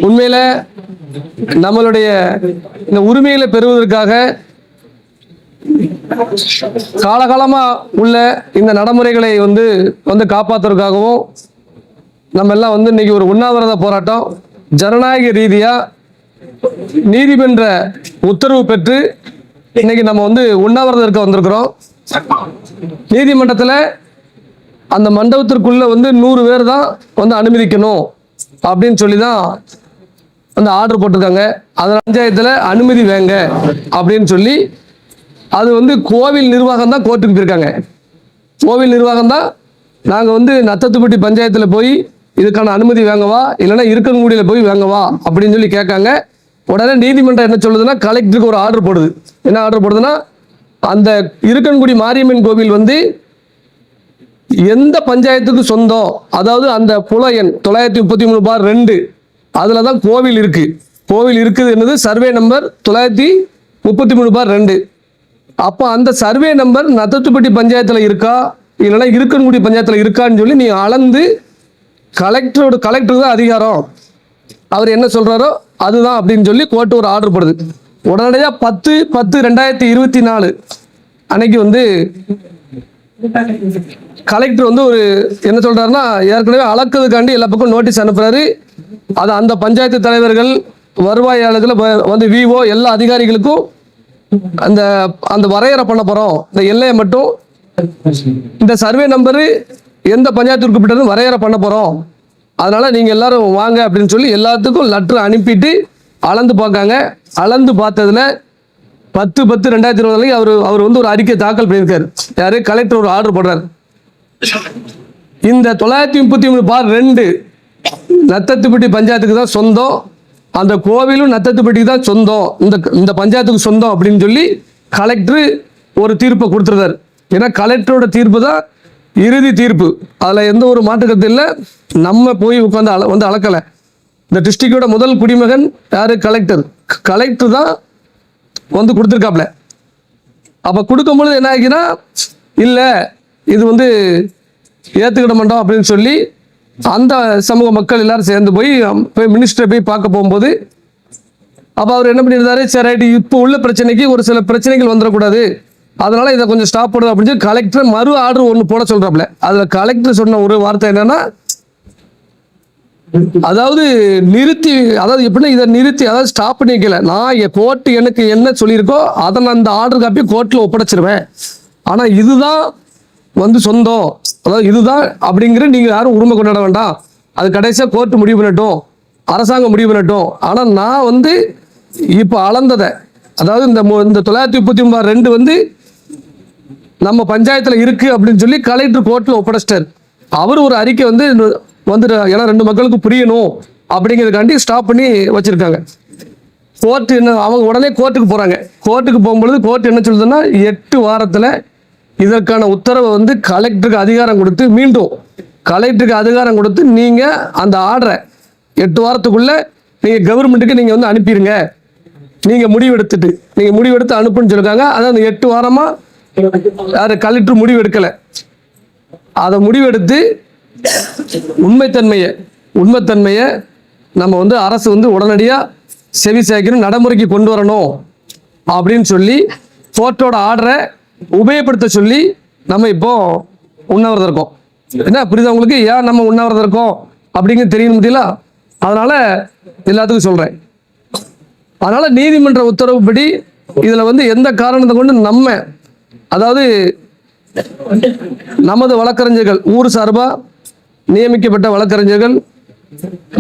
உண்மையில நம்மளுடைய இந்த உரிமைகளை பெறுவதற்காக காலகாலமா உள்ள இந்த நடைமுறைகளை வந்து காப்பாற்றுறதுக்காகவும் நம்ம எல்லாம் இன்னைக்கு ஒரு உண்ணாவிரத போராட்டம் ஜனநாயக ரீதியா நீதிமன்ற உத்தரவு பெற்று இன்னைக்கு நம்ம உண்ணாவிரதம் இருக்க வந்திருக்கிறோம். நீதிமன்றத்தில் அந்த மண்டபத்திற்குள்ள 100 பேர் தான் அனுமதிக்கணும் அப்படின்னு சொல்லி தான் ஆர்டர் போட்டிருக்காங்க. அதில் பஞ்சாயத்தில் அனுமதி வேங்க அப்படின்னு சொல்லி அது கோவில் நிர்வாகம் தான் கோர்ட்டுக்கு போயிருக்காங்க. கோவில் நிர்வாகம் தான் நாங்கள் நத்தத்துப்பட்டி பஞ்சாயத்தில் போய் இதுக்கான அனுமதி வாங்கவா இல்லைன்னா இருக்கன்குடியில் போய் வாங்கவா அப்படின்னு சொல்லி கேட்காங்க. உடனே நீதிமன்றம் என்ன சொல்லுதுன்னா கலெக்டருக்கு ஒரு ஆர்டர் போடுது. என்ன ஆர்டர் போடுதுன்னா அந்த இருக்கன்குடி மாரியம்மன் கோவில் எந்த பஞ்சாயத்துக்கு சொந்தம், அதாவது அந்த புல எண் 933/2 அதில் தான் கோவில் இருக்கு. கோவில் இருக்குது என்னது சர்வே நம்பர் 933/2. அப்போ அந்த சர்வே நம்பர் நத்தத்துப்பட்டி பஞ்சாயத்தில் இருக்கா இல்லைன்னா இருக்கன்குடி பஞ்சாயத்தில் இருக்கான்னு சொல்லி நீ அளந்து கலெக்டருக்கு தான் அதிகாரம், அவர் என்ன சொல்றாரோ அதுதான் அப்படின்னு சொல்லி கோர்ட்டு ஒரு ஆர்டர் போடுது. உடனடியாக 10/10/2024 அன்னைக்கு கலெக்டர் ஒரு என்ன சொல்றாருன்னா ஏற்கனவே அளக்கிறதுக்காண்டி எல்லா பக்கம் நோட்டீஸ் அனுப்புறாரு. அது அந்த பஞ்சாயத்து தலைவர்கள் வருவாயாளர்கள் விஓ எல்லா அதிகாரிகளுக்கும் அந்த வரையறை பண்ண போறோம். இந்த எல்லையை மட்டும் இந்த சர்வே நம்பரு எந்த பஞ்சாயத்து உறுப்பினரும் வரையறை பண்ண போறோம், அதனால நீங்க எல்லாரும் வாங்க அப்படின்னு சொல்லி எல்லாத்துக்கும் லெட்டர் அனுப்பிட்டு அளந்து பார்க்காங்க. அளந்து பார்த்ததுல 10/10/2024 அவர் ஒரு அறிக்கை தாக்கல் பண்ணியிருக்காரு. யாரு? கலெக்டர் ஒரு ஆர்டர் போடுறாரு. இந்த 933/2 நத்தத்துப்பட்டி பஞ்சாயத்துக்கு தான் சொந்தம், அந்த கோவிலும் நத்தத்துப்பட்டிக்கு தான் சொந்தம், இந்த பஞ்சாயத்துக்கு சொந்தம் அப்படின்னு சொல்லி கலெக்டர் ஒரு தீர்ப்பை கொடுத்துருக்காரு. ஏன்னா கலெக்டரோட தீர்ப்பு தான் இறுதி தீர்ப்பு, அதில் எந்த ஒரு மாற்றுக்கருத்து இல்லை. நம்ம போய் உட்காந்து அளக்கலை. இந்த டிஸ்ட்ரிக்டோட முதல் குடிமகன் யாரு? கலெக்டர் தான் கொடுத்துருக்காப்ல. அப்போ கொடுக்கும்பொழுது என்ன ஆகினா இல்லை இது ஏற்றுக்கிட மாட்டோம் அப்படின்னு சொல்லி அந்த சமூக மக்கள் எல்லாரும் சேர்ந்து போய் மினிஸ்டரை போய் பார்க்க போகும்போது அப்போ அவர் என்ன பண்ணியிருந்தாரு, சரி ரைட்டு இப்போ உள்ள பிரச்சனைக்கு ஒரு சில பிரச்சனைகள் வந்துடக்கூடாது, அதனால இதை கொஞ்சம் ஸ்டாப் பண்ணுது அப்படின்னு சொல்லி கலெக்டர் மறு ஆர்டர் ஒன்று போட சொல்றாப்ல. அதில் கலெக்டர் சொன்ன ஒரு வார்த்தை என்னன்னா, அதாவது நிறுத்தி, அதாவது எப்படின்னா இதை நிறுத்தி, அதாவது ஸ்டாப் பண்ணி வைக்கல, நான் கோர்ட்டு எனக்கு என்ன சொல்லியிருக்கோ அதை நான் அந்த ஆர்டர் காப்பி கோர்ட்டில் ஒப்படைச்சிருவேன், ஆனால் இதுதான் சொந்தம், அதாவது இதுதான் அப்படிங்கிற நீங்கள் யாரும் உரிமை கொண்டாட வேண்டாம், அது கடைசியாக கோர்ட்டு முடிவு பண்ணட்டும், அரசாங்கம் முடிவு பண்ணட்டும், ஆனால் நான் இப்போ அளந்ததை, அதாவது இந்த 933/2 நம்ம பஞ்சாயத்தில் இருக்கு அப்படின்னு சொல்லி கலெக்டர் கோர்ட்டில் ஒப்படைச்சிட்டார். அவர் ஒரு அறிக்கை ஏன்னா 2 மக்களுக்கு புரியணும் அப்படிங்கிறதுக்காண்டி ஸ்டாப் பண்ணி வச்சிருக்காங்க. கோர்ட்டு என்ன, அவங்க உடனே கோர்ட்டுக்கு போறாங்க. கோர்ட்டுக்கு போகும்பொழுது கோர்ட் என்ன சொல்லுதுன்னா 8 வாரத்தில் இதற்கான உத்தரவை கலெக்டருக்கு அதிகாரம் கொடுத்து, மீண்டும் கலெக்டருக்கு அதிகாரம் கொடுத்து நீங்க அந்த ஆர்டரை 8 வாரத்துக்குள்ள நீங்க கவர்மெண்ட்டுக்கு நீங்க அனுப்பிடுங்க, நீங்க முடிவெடுத்து அனுப்புன்னு சொல்லிருக்காங்க. அதாவது 8 வாரமா யாரு? கலெக்டர் முடிவெடுக்கல. அதை முடிவெடுத்து உண்மைத்தன்மையை நம்ம அரசு உடனடியாக செவி சாய்க்கணும், நடைமுறைக்கு கொண்டு வரணும் அப்படின்னு சொல்லி கோர்ட்டோட ஆர்டரை உபயோகப்படுத்த சொல்லி நம்ம இப்போ உண்ணாவிரதம் இருக்கோம். என்ன புரியுதா உங்களுக்கு? ஏன் நம்ம உண்ணாவிரதம் இருக்கோம் அப்படிங்கிறது தெரியணும் முடியல, அதனால எல்லாத்துக்கும் சொல்றேன். அதனால நீதிமன்ற உத்தரவுப்படி இதுல எந்த காரணத்தை கொண்டு நம்ம, அதாவது நமது வழக்கறிஞர்கள், ஊர் சார்பா நியமிக்கப்பட்ட வழக்கறிஞர்கள்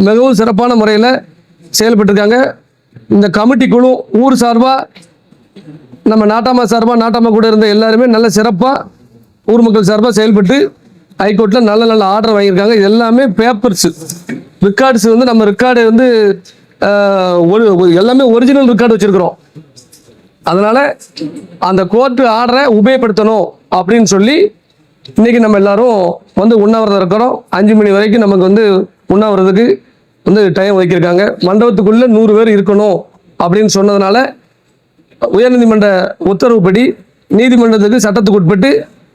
மிகவும் சிறப்பான முறையில் செயல்பட்டிருக்காங்க. இந்த கமிட்டி குழு ஊர் சார்பா, நம்ம நாட்டாமா கூட இருந்த எல்லாருமே நல்ல சிறப்பாக ஊர் மக்கள் சார்பாக செயல்பட்டு ஹைகோர்ட்டில் நல்ல ஆர்டர் வாங்கியிருக்காங்க. இது எல்லாமே பேப்பர்ஸ், ரெக்கார்ட்ஸ் நம்ம ரெக்கார்டு எல்லாமே ஒரிஜினல் ரெக்கார்டு வச்சிருக்கிறோம். அதனால அந்த கோர்ட்டு ஆர்டரை உபயோகப்படுத்தணும் அப்படின்னு சொல்லி இன்னைக்கு நம்ம எல்லாரும் உண்ணாவிரதம் இருக்கிறோம். 5 மணி வரைக்கும் நமக்கு உண்ணாவிரதுக்கு டைம் வைக்கிருக்காங்க. மண்டபத்துக்குள்ள 100 பேர் இருக்கணும் அப்படின்னு சொன்னதுனால உயர்நீதிமன்ற உத்தரவுப்படி நீதிமன்றத்துக்கு சட்டத்துக்கு உட்பட்டு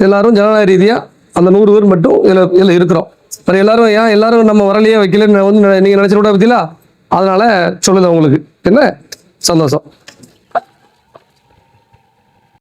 எல்லாரும் ஜனநாயக ரீதியாக அந்த 100 பேர் மட்டும் இதில் இருக்கிறோம். அப்புறம் எல்லாரும் ஏன் எல்லாரும் நம்ம வரலையே வைக்கலன்னு வந்து நீங்கள் நினச்சிட கூட பற்றிலாம், அதனால சொல்லுது உங்களுக்கு என்ன சந்தோஷம்.